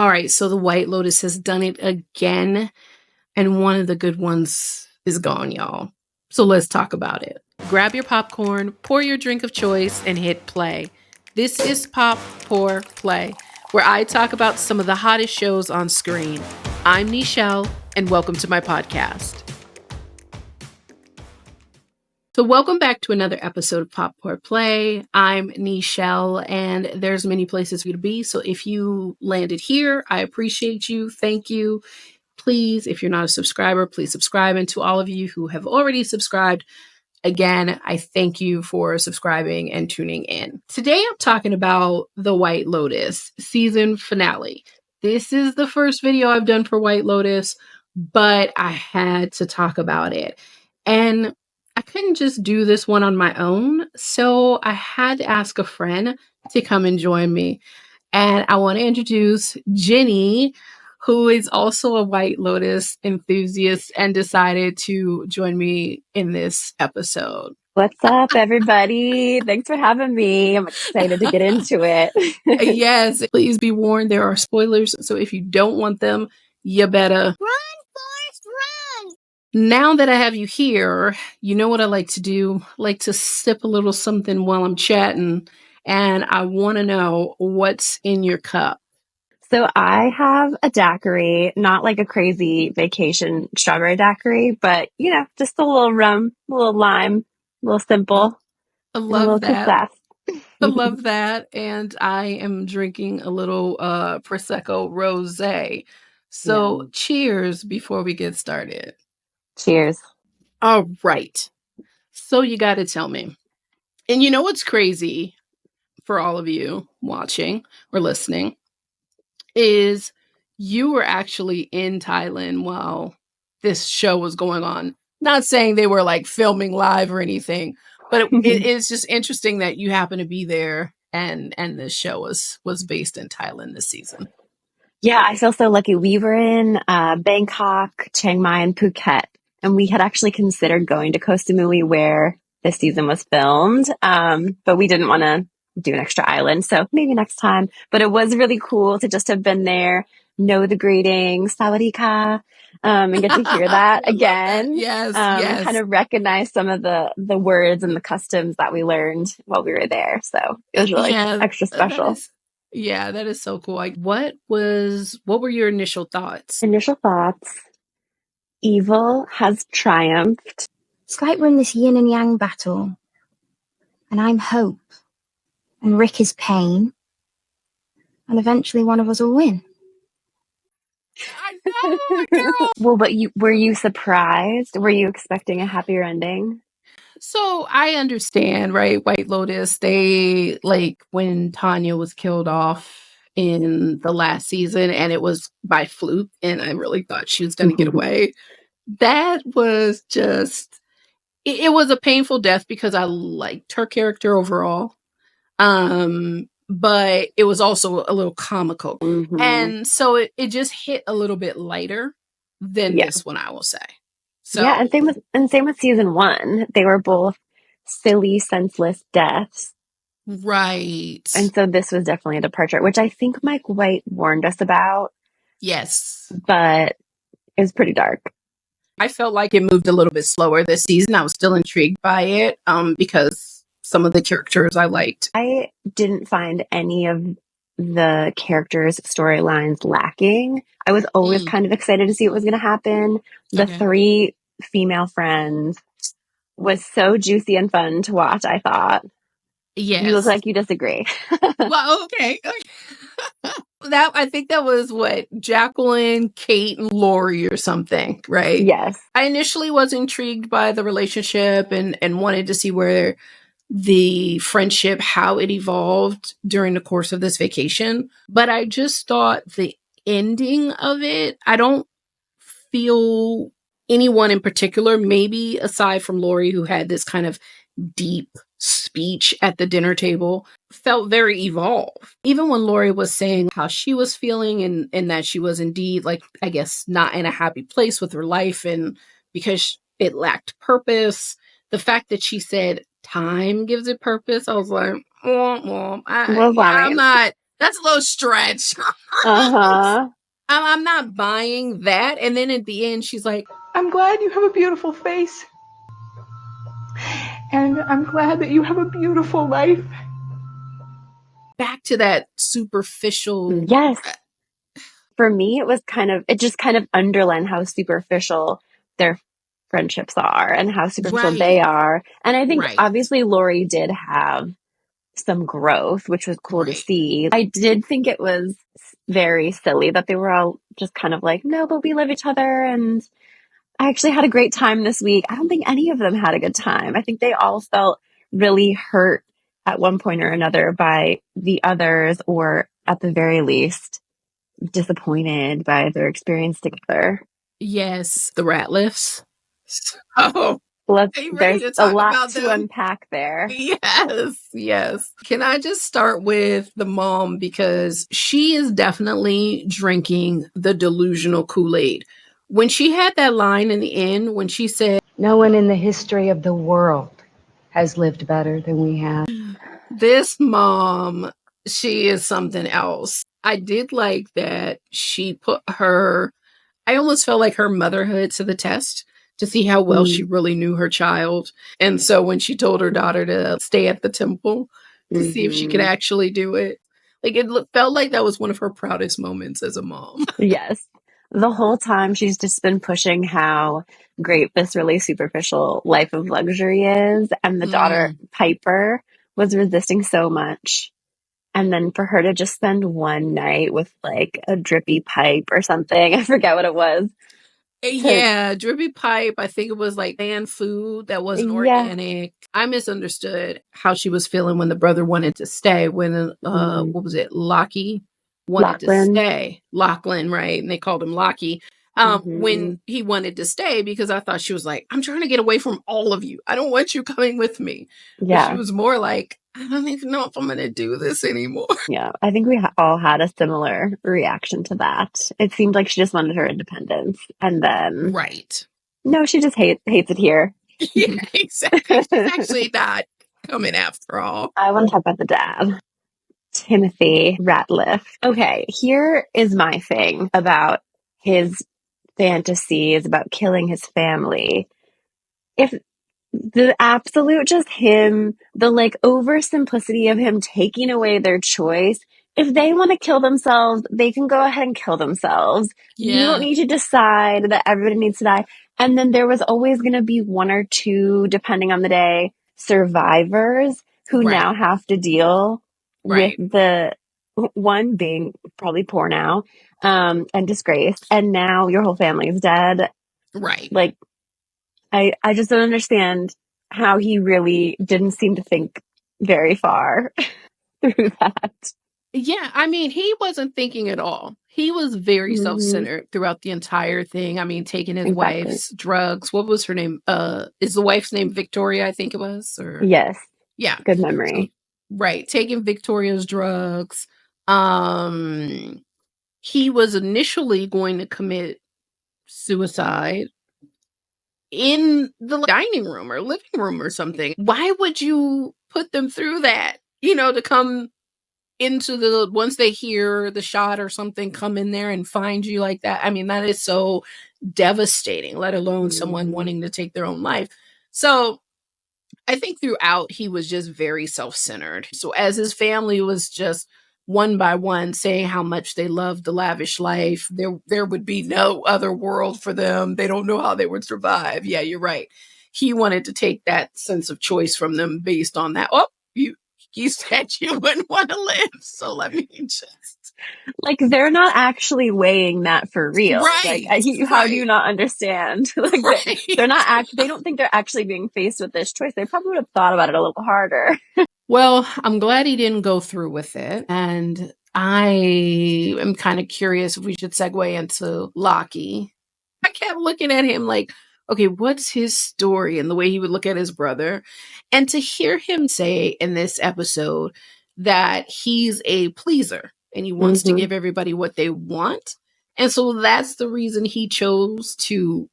All right, so the White Lotus has done it again, and one of the good ones is gone, y'all. So let's talk about it. Grab your popcorn, pour your drink of choice, and hit play. This is Pop, Pour, Play, where I talk about some of the hottest shows on screen. I'm Nichelle, and welcome to my podcast. So welcome back to another episode of Pop, Pour, Play. I'm Nichelle, and there's many places for you to be. So if you landed here, I appreciate you. Thank you. Please, if you're not a subscriber, please subscribe. And to all of you who have already subscribed, again, I thank you for subscribing and tuning in. Today, I'm talking about the White Lotus season finale. This is the first video I've done for White Lotus, but I had to talk about it. And I couldn't just do this one on my own, so I had to ask a friend to come and join me. And I want to introduce Jenny, who is also a White Lotus enthusiast and decided to join me in this episode. What's up, everybody? Thanks for having me. I'm excited to get into it. Yes, please be warned, there are spoilers, so if you don't want them, you better Run, Forrest, run! Now that I have you here, you know what I like to do? I like to sip a little something while I'm chatting, and I want to know what's in your cup. So I have a daiquiri, not like a crazy vacation strawberry daiquiri, but just a little rum, a little lime, a little simple, I and a little love that. success. I love that. And I am drinking a little Prosecco Rosé. So cheers before we get started. Cheers. All right. So you got to tell me. And you know what's crazy for all of you watching or listening is you were actually in Thailand while this show was going on. Not saying they were like filming live or anything, but it is just interesting that you happen to be there and this show was based in Thailand this season. Yeah, I feel so lucky. We were in Bangkok, Chiang Mai, and Phuket, and we had actually considered going to Koh Samui where this season was filmed, but we didn't want to do an extra island, so maybe next time. But it was really cool to just have been there, know the greetings, sawadee ka, and get to hear that again. That. Yes, yes. And kind of recognize some of the words and the customs that we learned while we were there. So it was really extra special. That is so cool. Like, what were your initial thoughts? Initial thoughts. Evil has triumphed. It's like we're in this yin and yang battle, and I'm hope, and Rick is pain, and eventually one of us will win. I know, girl. Well, but were you surprised? Were you expecting a happier ending? So I understand, right? White Lotus, they like when Tanya was killed off in the last season and it was by fluke and I really thought she was going to get away. That was just, it was a painful death because I liked her character overall. But it was also a little comical. Mm-hmm. And so it just hit a little bit lighter than this one, I will say. So, yeah, and same with season 1. They were both silly, senseless deaths. Right. And so this was definitely a departure, which I think Mike White warned us about. Yes. But it was pretty dark. I felt like it moved a little bit slower this season. I was still intrigued by it because some of the characters I liked. I didn't find any of the characters' storylines lacking. I was always kind of excited to see what was going to happen. The 3 female friends was so juicy and fun to watch, I thought. Yes. You look like you disagree. Well, okay. I think that was what, Jacqueline, Kate, and Lori or something, right? Yes. I initially was intrigued by the relationship and wanted to see where the friendship, how it evolved during the course of this vacation. But I just thought the ending of it, I don't feel anyone in particular, maybe aside from Lori, who had this kind of deep speech at the dinner table, felt very evolved. Even when Lori was saying how she was feeling and that she was indeed, like, I guess, not in a happy place with her life and because it lacked purpose, the fact that she said time gives it purpose, I was like, I'm not That's a little stretch. Uh-huh. I'm not buying that. And then at the end, she's like, I'm glad you have a beautiful face. And I'm glad that you have a beautiful life. back to that superficial. Yes. For me, it just kind of underlined how superficial their friendships are and how superficial they Right. are. And I think Right. obviously Lori did have some growth, which was cool to Right. see. I did think it was very silly that they were all just kind of like, no, but we love each other. And I actually had a great time this week. I don't think any of them had a good time. I think they all felt really hurt at one point or another by the others, or at the very least, disappointed by their experience together. Yes, the Ratliffs. Oh, Let's, are you ready there's to a talk lot about to them? unpack there. Yes, yes. Can I just start with the mom, because she is definitely drinking the delusional Kool-Aid. When she had that line in the end, when she said, No one in the history of the world has lived better than we have. this mom, she is something else. I did like that she put her, I almost felt like her motherhood to the test to see how well she really knew her child. And so when she told her daughter to stay at the temple to see if she could actually do it, like felt like that was one of her proudest moments as a mom. Yes. The whole time she's just been pushing how great this really superficial life of luxury is. And the daughter, Piper, was resisting so much. And then for her to just spend one night with like a drippy pipe or something, I forget what it was. Yeah, drippy pipe. I think it was like canned food that wasn't organic. I misunderstood how she was feeling when the brother wanted to stay. When what was it? Locky wanted to stay. Lachlan, right? And they called him Locky. When he wanted to stay, because I thought she was like, I'm trying to get away from all of you. I don't want you coming with me. But she was more like, I don't even know if I'm going to do this anymore. Yeah, I think we all had a similar reaction to that. It seemed like she just wanted her independence. And then, right. No, she just hates it here. Yeah, exactly. She's actually not coming after all. I want to talk about the dad, Timothy Ratliff. Okay, here is my thing about his fantasies about killing his family. If the absolute just him, the like oversimplicity of him taking away their choice. If they want to kill themselves, they can go ahead and kill themselves. You don't need to decide that everybody needs to die. And then there was always going to be one or two, depending on the day, survivors who now have to deal with the one being probably poor now, and disgraced. And now your whole family is dead. Right. Like, I just don't understand how he really didn't seem to think very far through that. Yeah, I mean, he wasn't thinking at all. He was very self-centered throughout the entire thing. I mean, taking his wife's drugs. What was her name? Is the wife's name Victoria, I think it was? Or Yes. Yeah. Good memory. So, right. Taking Victoria's drugs. He was initially going to commit suicide in the dining room or living room or something. Why would you put them through that? To come into once they hear the shot or something, come in there and find you like that. I mean, that is so devastating, let alone someone wanting to take their own life. So I think throughout he was just very self-centered. So as his family was just one by one saying how much they loved the lavish life, there would be no other world for them. They don't know how they would survive. Yeah, you're right. He wanted to take that sense of choice from them based on that. Oh, you said you wouldn't want to live, so let me just. Like, they're not actually weighing that for real. Right. Like, how do you not understand? Like, they're not they don't think they're actually being faced with this choice. They probably would have thought about it a little harder. Well, I'm glad he didn't go through with it. And I am kind of curious if we should segue into Locky. I kept looking at him like, okay, what's his story? And the way he would look at his brother. And to hear him say in this episode that he's a pleaser and he wants to give everybody what they want. And so that's the reason he chose to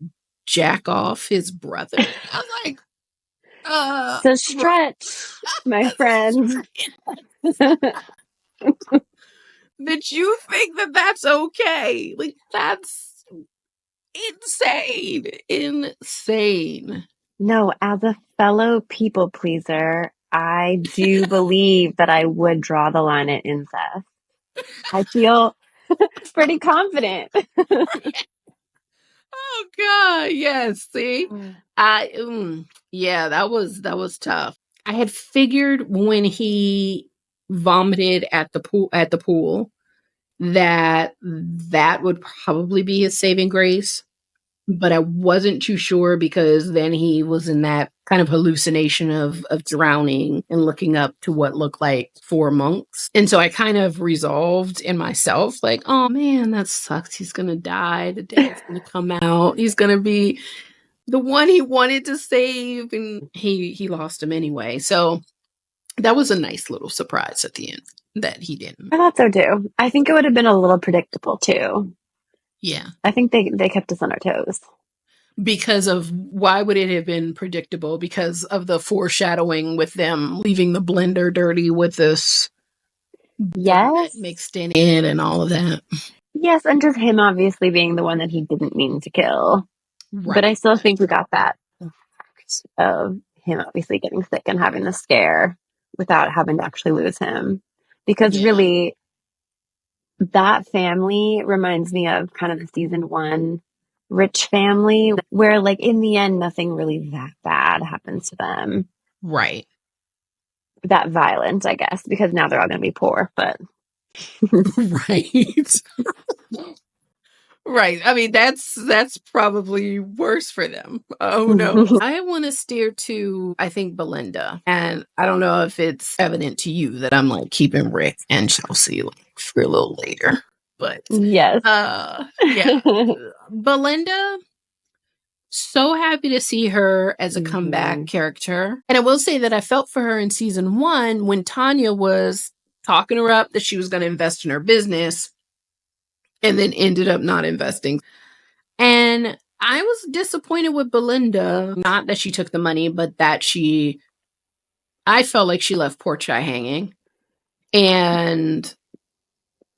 jack off his brother. I was like, It's a stretch, my friend. that you think that that's okay. Like, that's insane. No, as a fellow people pleaser, I do believe that I would draw the line at incest. I feel pretty confident. Oh God, yes. See, yeah, that was tough. I had figured when he vomited at the pool that would probably be his saving grace, but I wasn't too sure because then he was in that kind of hallucination of drowning and looking up to what looked like four monks. And so I kind of resolved in myself, like, oh man, that sucks. He's gonna die. The dad's gonna come out. He's gonna be the one he wanted to save, and he lost him anyway. So that was a nice little surprise at the end that he didn't. I thought so too. I think it would have been a little predictable too. Yeah. I think they kept us on our toes. Because of why would it have been predictable? Because of the foreshadowing with them leaving the blender dirty with this donut Yes. mixed in it and all of that. Yes, and just him obviously being the one that he didn't mean to kill. Right. But I still think we got that fact of him obviously getting sick and having the scare without having to actually lose him. Because really, that family reminds me of kind of the season 1 rich family where, like, in the end, nothing really that bad happens to them. Right. That violent, I guess, because now they're all going to be poor, but. Right. Right. I mean, that's probably worse for them. Oh no. I want to steer to, I think, Belinda. And I don't know if it's evident to you that I'm like keeping Rick and Chelsea like for a little later. But yes. Yeah. Belinda, so happy to see her as a comeback character. And I will say that I felt for her in season 1 when Tanya was talking her up that she was going to invest in her business and then ended up not investing. And I was disappointed with Belinda. Not that she took the money, but that I felt like she left poor Chai hanging. And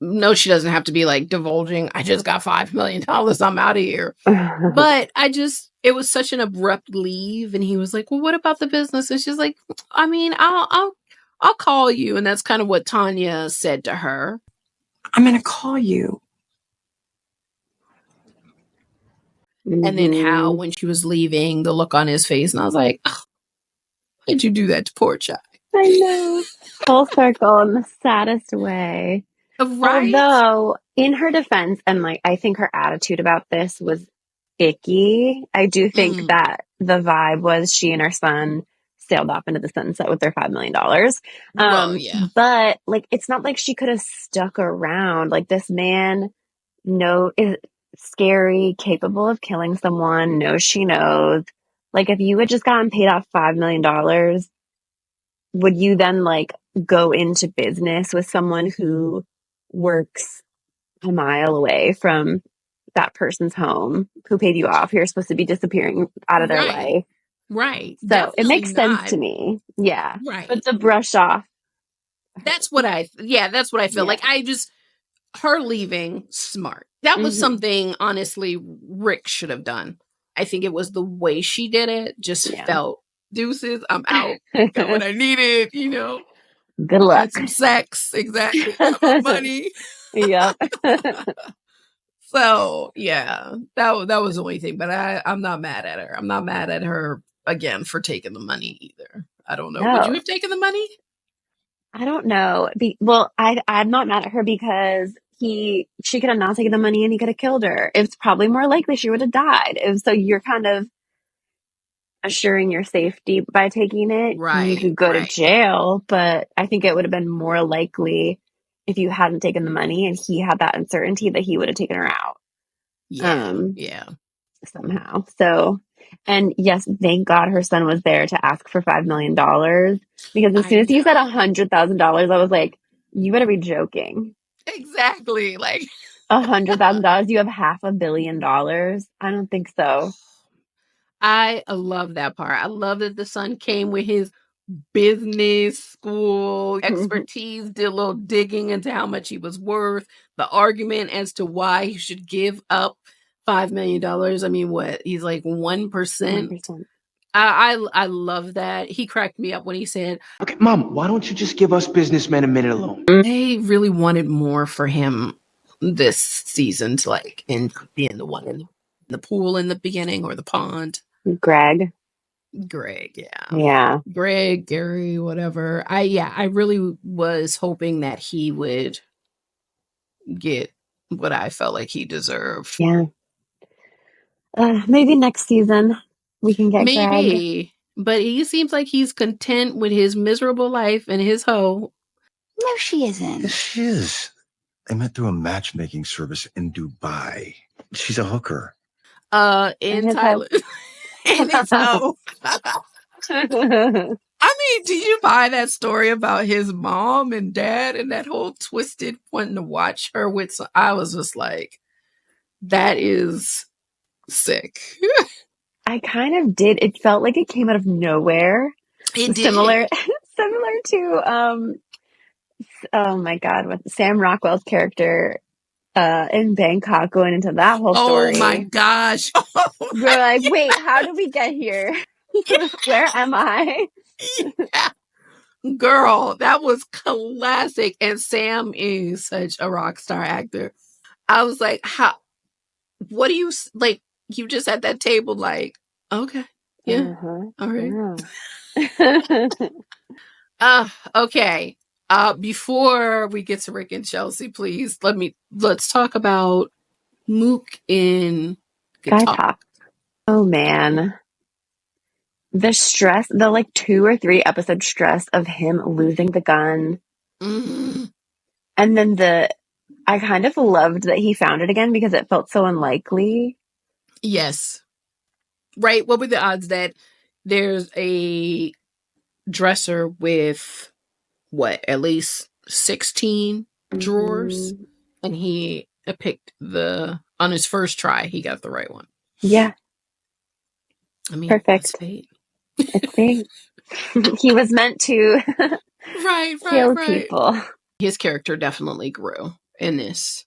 no, she doesn't have to be like divulging, I just got $5 million, I'm out of here. But it was such an abrupt leave. And he was like, well, what about the business? And she's like, I mean, I'll call you. And that's kind of what Tanya said to her. I'm going to call you. And then how, when she was leaving, the look on his face, and I was like, oh, why did you do that to poor Chai? I know. Full circle in the saddest way. Right? Although, in her defense, and like I think her attitude about this was icky, I do think that the vibe was she and her son sailed off into the sunset with their $5 million. Well, yeah. But like, it's not like she could have stuck around. Like, this man is scary, capable of killing someone, knows she knows. Like, if you had just gotten paid off $5 million, would you then like go into business with someone who works a mile away from that person's home, who paid you off? You're supposed to be disappearing out of their way. Right. So Definitely it makes not. sense to me. Yeah. Right. But to brush off. That's what I feel. Yeah. Like, her leaving, smart. That was something, honestly, Rick should have done. I think it was the way she did it, just felt, deuces, I'm out, got what I needed, Good luck. Had some sex, exactly, got my money. Yep. So, yeah, that was the only thing, but I'm not mad at her. I'm not mad at her, again, for taking the money either. I don't know. No. Would you have taken the money? I don't know. Well, I'm not mad at her because she could have not taken the money and he could have killed her. It's probably more likely she would have died. So you're kind of assuring your safety by taking it. Right. You could go to jail, but I think it would have been more likely if you hadn't taken the money and he had that uncertainty that he would have taken her out. Yeah. Somehow. So, and yes, thank God her son was there to ask for $5 million, because as soon as he said $100,000, I was like, you better be joking. Exactly. Like $100,000. You have $500 million. I don't think so. I love that part. I love that the son came with his business school expertise, did a little digging into how much he was worth, the argument as to why he should give up $5 million. I mean, what? He's like 1%. 1%. I love that. He cracked me up when he said, Okay, Mom, why don't you just give us businessmen a minute alone? they really wanted more for him this season to like being the one in the pool in the beginning or the pond. Greg. Yeah. Greg, Gary, whatever. I really was hoping that he would get what I felt like he deserved. Yeah. Maybe next season we can get Greg. Maybe. But he seems like he's content with his miserable life and his hoe. No, she isn't. Yes, she is. I met through a matchmaking service in Dubai. She's a hooker. In Thailand. And his hoe. I mean, did you buy that story about his mom and dad and that whole twisted wanting to watch her with I was just like, that is sick. I kind of did. It felt like it came out of nowhere. It did. Similar to oh my God, with Sam Rockwell's character in Bangkok going into that whole story. Oh my gosh. We're like, wait, how did we get here? Where am I? Yeah. Girl, that was classic. And Sam is such a rock star actor. I was like, what do you, like, you just at that table, like, okay, yeah, all right. Yeah. Okay. Before we get to Rick and Chelsea, please, let's talk about Mook in Guy Talk. Oh man. The stress, the like 2 or 3 episode stress of him losing the gun. Mm-hmm. And then I kind of loved that he found it again because it felt so unlikely. Yes. Right. What were the odds that there's a dresser with at least 16 drawers, and he picked on his first try, he got the right one. Yeah. I mean, perfect. It's fate. He was meant to kill people. His character definitely grew in this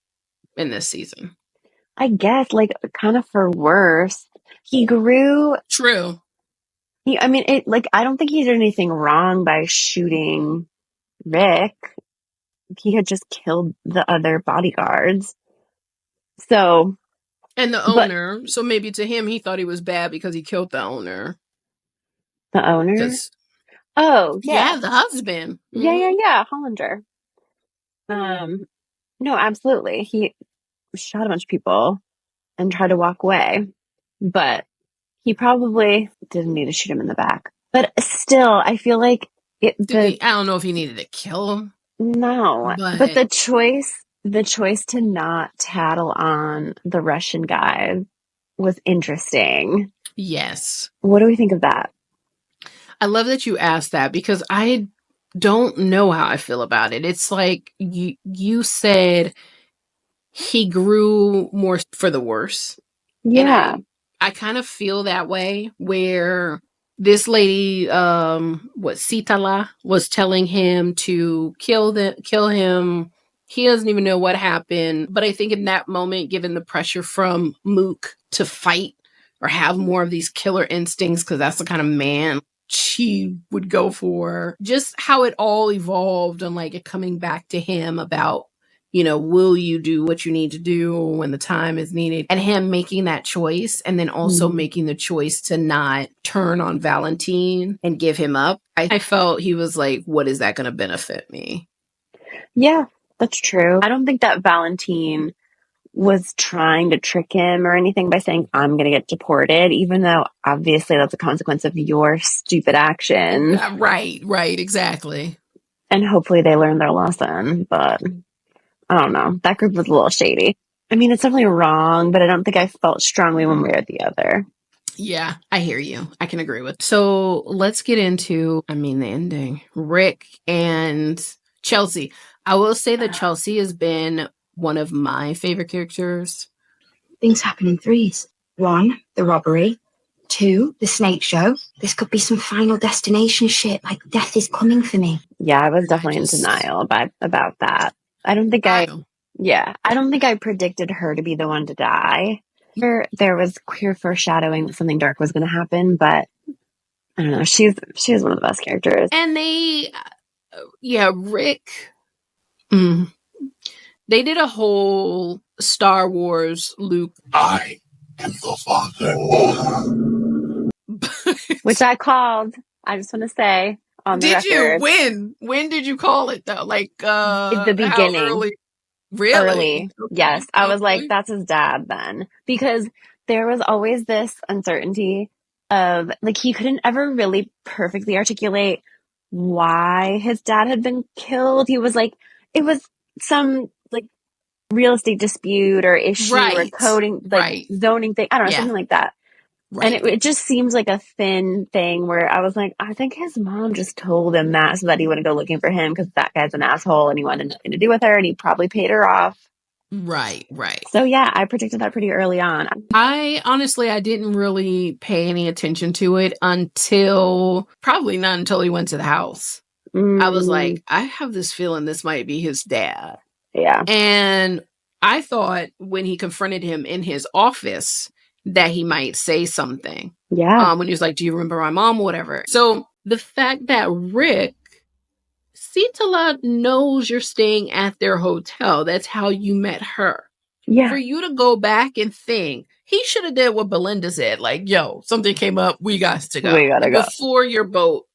season. I guess, like, kind of for worse. He grew. True. I don't think he did anything wrong by shooting Rick. He had just killed the other bodyguards. So. And the owner. So maybe to him, he thought he was bad because he killed the owner. The owner? Oh, yeah. Yeah, the husband. Yeah. Hollander. No, absolutely. He shot a bunch of people and tried to walk away. But he probably didn't need to shoot him in the back. But still, I feel like I don't know if he needed to kill him. No. But the choice to not tattle on the Russian guy was interesting. Yes. What do we think of that? I love that you asked that because I don't know how I feel about it. It's like you said he grew more for the worse. Yeah. And I kind of feel that way where this lady, Sitala, was telling him to kill him. He doesn't even know what happened. But I think in that moment, given the pressure from Mook to fight or have more of these killer instincts, because that's the kind of man she would go for, just how it all evolved and like it coming back to him about, will you do what you need to do when the time is needed, and him making that choice and then also making the choice to not turn on Valentine and give him up. I felt he was like, what is that going to benefit me? Yeah, that's true. I don't think that Valentine was trying to trick him or anything by saying, I'm going to get deported, even though obviously that's a consequence of your stupid actions. Right, exactly. And hopefully they learned their lesson, but I don't know. That group was a little shady. I mean, it's definitely wrong, but I don't think I felt strongly one way or the other. Yeah, I hear you. I can agree with. So let's get into, the ending. Rick and Chelsea. I will say that Chelsea has been one of my favorite characters. Things happen in threes. 1, the robbery. 2, the snake show. This could be some Final Destination shit, like death is coming for me. Yeah, I was definitely in denial about that. I don't think I predicted her to be the one to die. There was clear foreshadowing that something dark was going to happen, but I don't know. She was one of the best characters. And Rick. They did a whole Star Wars Luke. I am the Father. Which I called. I just want to say on the record. Did you? When did you call it though? Like at the beginning. How early? Really? Early. Yes. I was like, that's his dad then. Because there was always this uncertainty of like he couldn't ever really perfectly articulate why his dad had been killed. He was like, it was some like real estate dispute or issue or coding, like zoning thing. I don't know, something like that. Right. And it just seems like a thin thing where I was like, I think his mom just told him that so that he wouldn't go looking for him because that guy's an asshole and he wanted nothing to do with her and he probably paid her off. Right. So yeah, I predicted that pretty early on. I didn't really pay any attention to it probably not until he went to the house. I was like, I have this feeling this might be his dad. Yeah. And I thought when he confronted him in his office that he might say something. Yeah. When he was like, do you remember my mom or whatever? So the fact that Rick, Sitala knows you're staying at their hotel. That's how you met her. Yeah. For you to go back and think, he should have did what Belinda said. Like, yo, something came up. We got to go. We gotta go. Before your boat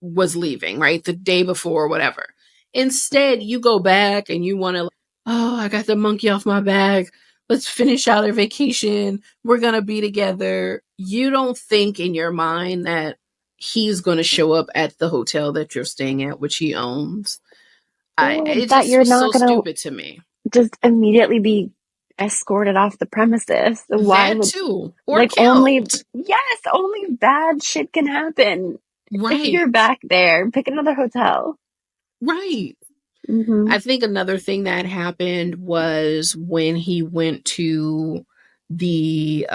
was leaving, right? The day before, whatever. Instead, you go back and you want to, I got the monkey off my back. Let's finish out our vacation. We're going to be together. You don't think in your mind that he's going to show up at the hotel that you're staying at, which he owns. It just you're was not so gonna stupid to me. Just immediately be escorted off the premises. Why that too. Or like killed. only bad shit can happen. Right. If you're back there, pick another hotel. Right. Mm-hmm. I think another thing that happened was when he went to the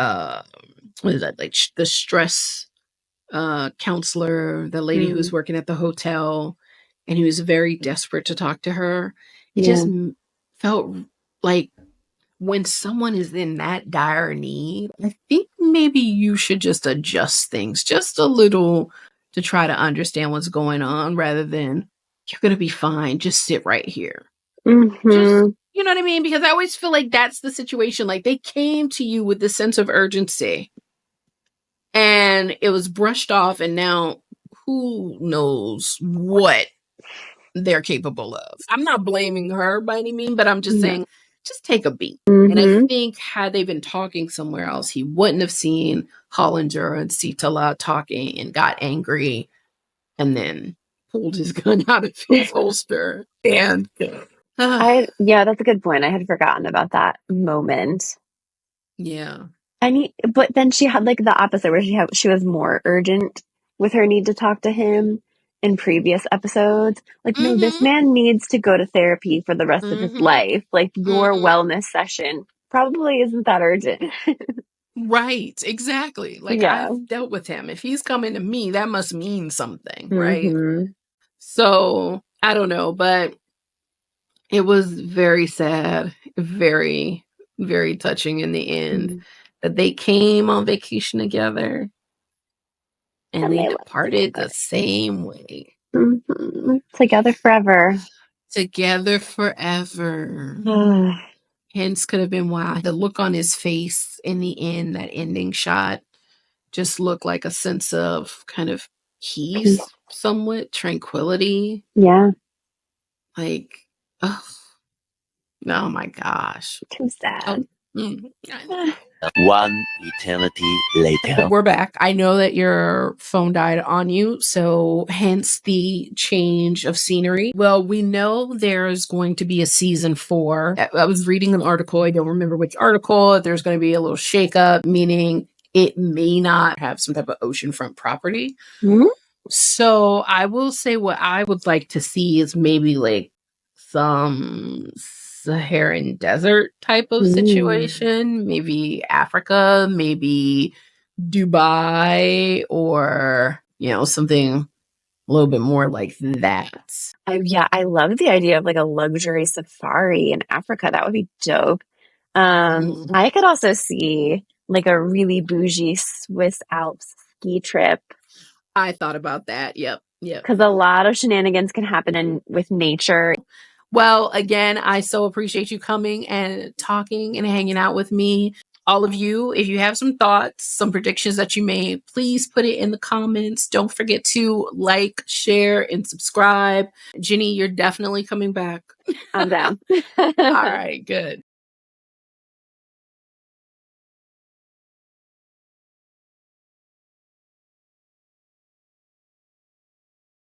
what is that, like the stress counselor, the lady who was working at the hotel, and he was very desperate to talk to her. It just felt like when someone is in that dire need, I think maybe you should just adjust things just a little to try to understand what's going on rather than you're going to be fine. Just sit right here. Mm-hmm. You know what I mean? Because I always feel like that's the situation. Like they came to you with this sense of urgency and it was brushed off. And now who knows what they're capable of. I'm not blaming her by any means, but I'm just saying, just take a beat. And I think had they been talking somewhere else, he wouldn't have seen Hollinger and Sitala talking and got angry and then pulled his gun out of his holster. And that's a good point. I had forgotten about that moment. Yeah. But then she had like the opposite where she was more urgent with her need to talk to him in previous episodes. Like, no, this man needs to go to therapy for the rest of his life. Like, your wellness session probably isn't that urgent. Right, exactly. Like, I've dealt with him. If he's coming to me, that must mean something, right? So, I don't know, but it was very sad, very, very touching in the end that they came on vacation together and they departed the same way. Together forever. Together forever. Hence could have been why the look on his face in the end, that ending shot, just looked like a sense of kind of peace, somewhat tranquility. Yeah. Like, oh my gosh. Too sad. One eternity later. We're back. I know that your phone died on you, so hence the change of scenery. Well, we know there's going to be a season 4. I was reading an article. I don't remember which article. There's going to be a little shakeup, meaning it may not have some type of oceanfront property. So I will say what I would like to see is maybe like some Saharan desert type of situation, maybe Africa, maybe Dubai or, something a little bit more like that. Yeah, I love the idea of like a luxury safari in Africa. That would be dope. I could also see like a really bougie Swiss Alps ski trip. I thought about that. Yep. Because a lot of shenanigans can happen with nature. Well, again, I so appreciate you coming and talking and hanging out with me. All of you, if you have some thoughts, some predictions that you made, please put it in the comments. Don't forget to like, share, and subscribe. Jenny, you're definitely coming back. I'm down. All right, good.